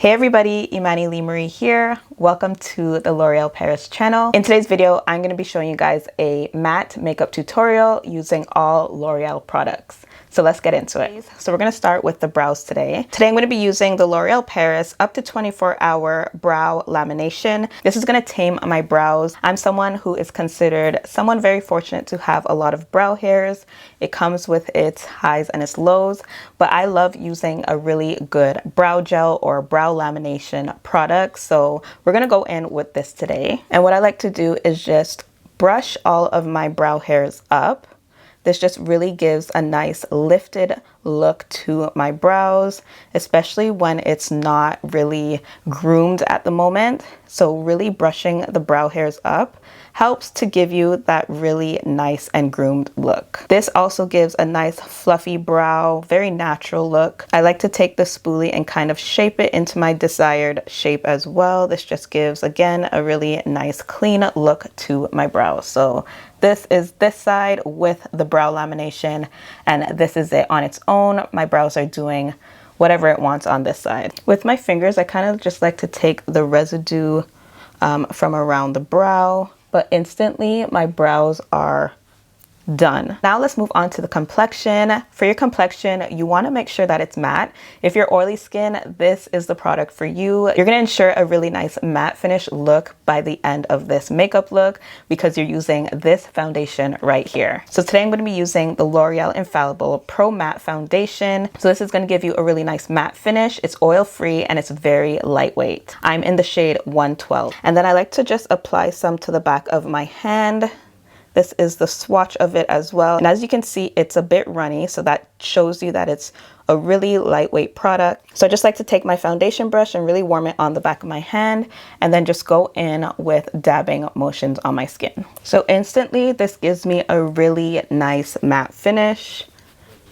Hey everybody, Imani Lee here. Welcome to the L'Oreal Paris channel. In today's video, I'm going to be showing you guys a matte makeup tutorial using all L'Oreal products. So let's get into it. So we're going to start with the brows today. Today I'm going to be using the L'Oreal Paris up to 24-hour brow lamination. This is going to tame my brows. I'm someone who is considered someone very fortunate to have a lot of brow hairs. It comes with its highs and its lows, but I love using a really good brow gel or brow lamination product. So we're going to go in with this today. And what I like to do is just brush all of my brow hairs up. This just really gives a nice lifted look to my brows, especially when it's not really groomed at the moment. So really brushing the brow hairs up helps to give you that really nice and groomed look. This also gives a nice fluffy brow, very natural look. I like to take the spoolie and kind of shape it into my desired shape as well. This just gives, again, a really nice clean look to my brows. So this is this side with the brow lamination, and this is it on its own. My brows are doing whatever it wants on this side. With my fingers, I kind of just like to take the residue from around the brow, but instantly my brows are done. Now let's move on to the complexion. For your complexion, you want to make sure that it's matte. If you're oily skin, this is the product for you. You're going to ensure a really nice matte finish look by the end of this makeup look because you're using this foundation right here. So today I'm going to be using the L'Oreal Infallible Pro Matte Foundation. So this is going to give you a really nice matte finish. It's oil free and it's very lightweight. I'm in the shade 112. And then I like to just apply some to the back of my hand. This is the swatch of it as well. And as you can see, it's a bit runny. So that shows you that it's a really lightweight product. So I just like to take my foundation brush and really warm it on the back of my hand and then just go in with dabbing motions on my skin. So instantly, this gives me a really nice matte finish.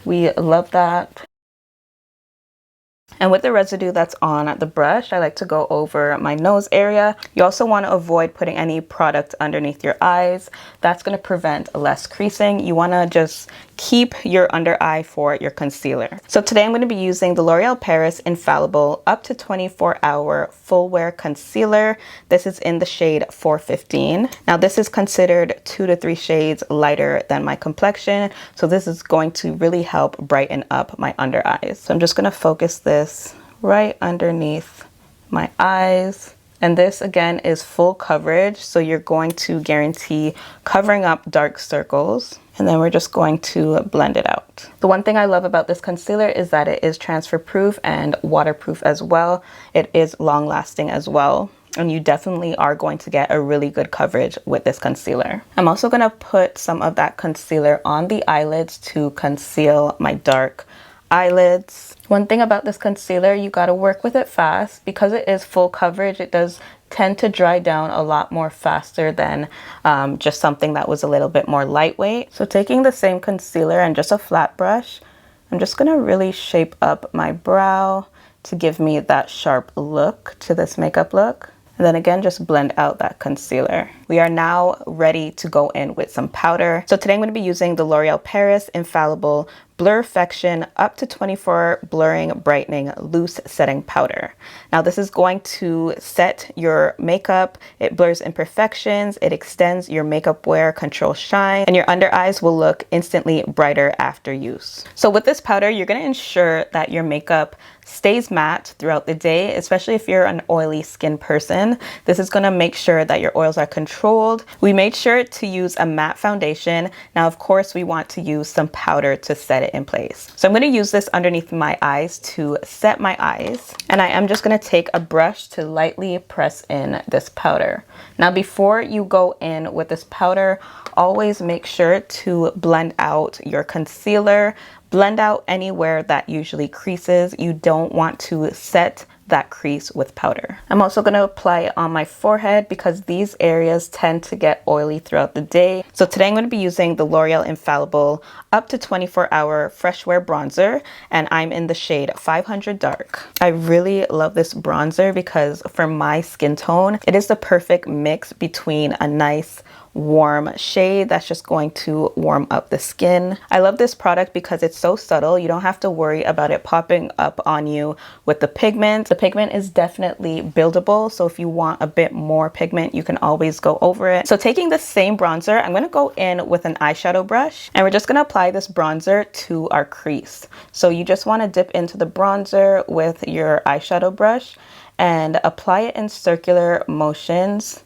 We love that. And with the residue that's on the brush, I like to go over my nose area. You also want to avoid putting any product underneath your eyes. That's going to prevent less creasing. You want to just keep your under eye for your concealer. So today I'm going to be using the L'Oreal Paris Infallible up to 24-hour full wear concealer. This is in the shade 415. Now this is considered 2 to 3 shades lighter than my complexion. So this is going to really help brighten up my under eyes. So I'm just going to focus this right underneath my eyes. And this again is full coverage. So you're going to guarantee covering up dark circles. And then we're just going to blend it out. The one thing I love about this concealer is that it is transfer proof and waterproof as well. It is long lasting as well. And you definitely are going to get a really good coverage with this concealer. I'm also going to put some of that concealer on the eyelids to conceal my dark eyelids. One thing about this concealer, you got to work with it fast because it is full coverage. It does tend to dry down a lot more faster than just something that was a little bit more lightweight. So taking the same concealer and just a flat brush, I'm just going to really shape up my brow to give me that sharp look to this makeup look. And then again, just blend out that concealer. We are now ready to go in with some powder. So today I'm going to be using the L'Oreal Paris Infallible Blur-Fection up to 24 blurring brightening loose setting powder. Now this is going to set your makeup. It blurs imperfections, it extends your makeup wear, control shine, and your under eyes will look instantly brighter after use. So with this powder, you're going to ensure that your makeup stays matte throughout the day, especially if you're an oily skin person. This is going to make sure that your oils are controlled. We made sure to use a matte foundation. Now, of course, we want to use some powder to set it in place. So I'm going to use this underneath my eyes to set my eyes. And I am just going to take a brush to lightly press in this powder. Now, before you go in with this powder, always make sure to blend out your concealer. Blend out anywhere that usually creases. You don't want to set that crease with powder. I'm also going to apply it on my forehead because these areas tend to get oily throughout the day. So today I'm going to be using the L'Oreal Infallible up to 24-hour fresh wear bronzer, and I'm in the shade 500 Dark. I really love this bronzer because for my skin tone, it is the perfect mix between a nice warm shade that's just going to warm up the skin. I love this product because it's so subtle. You don't have to worry about it popping up on you with the pigment. The pigment is definitely buildable, so if you want a bit more pigment, you can always go over it. So taking the same bronzer, I'm going to go in with an eyeshadow brush, and we're just going to apply this bronzer to our crease. So you just want to dip into the bronzer with your eyeshadow brush and apply it in circular motions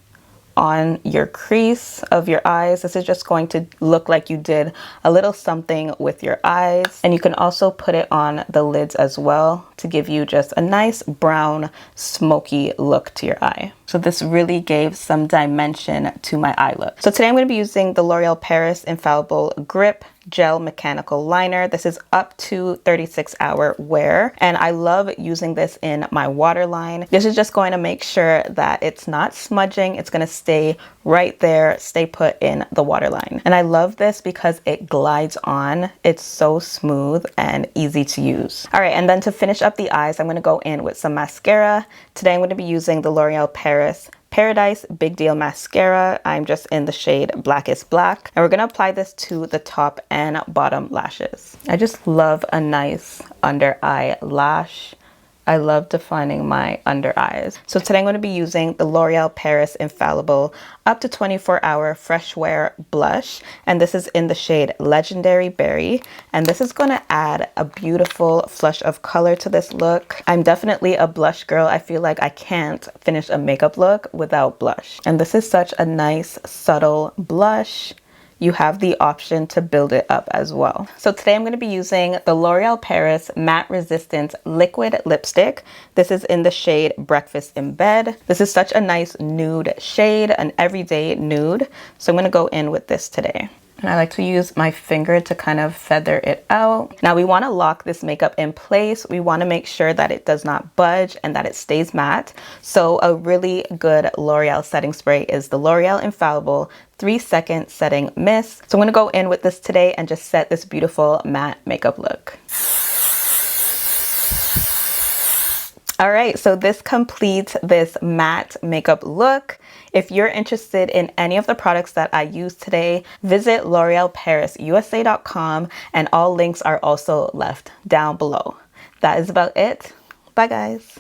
on your crease of your eyes. This is just going to look like you did a little something with your eyes. And you can also put it on the lids as well to give you just a nice brown smoky look to your eye. So this really gave some dimension to my eye look. So today I'm going to be using the L'Oreal Paris Infallible Grip Gel Mechanical Liner. This is up to 36-hour wear, and I love using this in my waterline. This is just going to make sure that it's not smudging. It's going to stay right there, stay put in the waterline. And I love this because it glides on. It's so smooth and easy to use. All right, and then to finish up the eyes, I'm going to go in with some mascara. Today I'm going to be using the L'Oreal Paradise Big Deal Mascara. I'm just in the shade Blackest Black. And we're going to apply this to the top and bottom lashes. I just love a nice under eye lash. I love defining my under eyes. So today I'm going to be using the L'Oreal Paris Infallible up to 24-hour fresh wear blush, and this is in the shade Legendary Berry, and this is going to add a beautiful flush of color to this look. I'm definitely a blush girl. I feel like I can't finish a makeup look without blush, and this is such a nice subtle blush. You have the option to build it up as well. So today I'm going to be using the L'Oreal Paris Matte Resistant Liquid Lipstick. This is in the shade Breakfast in Bed. This is such a nice nude shade, an everyday nude. So I'm going to go in with this today. And I like to use my finger to kind of feather it out. Now we want to lock this makeup in place. We want to make sure that it does not budge and that it stays matte. So a really good L'Oreal setting spray is the L'Oreal Infallible 3-second setting mist. So I'm going to go in with this today and just set this beautiful matte makeup look. All right, so this completes this matte makeup look. If you're interested in any of the products that I used today, visit l'orealparisusa.com, and all links are also left down below. That is about it. Bye guys.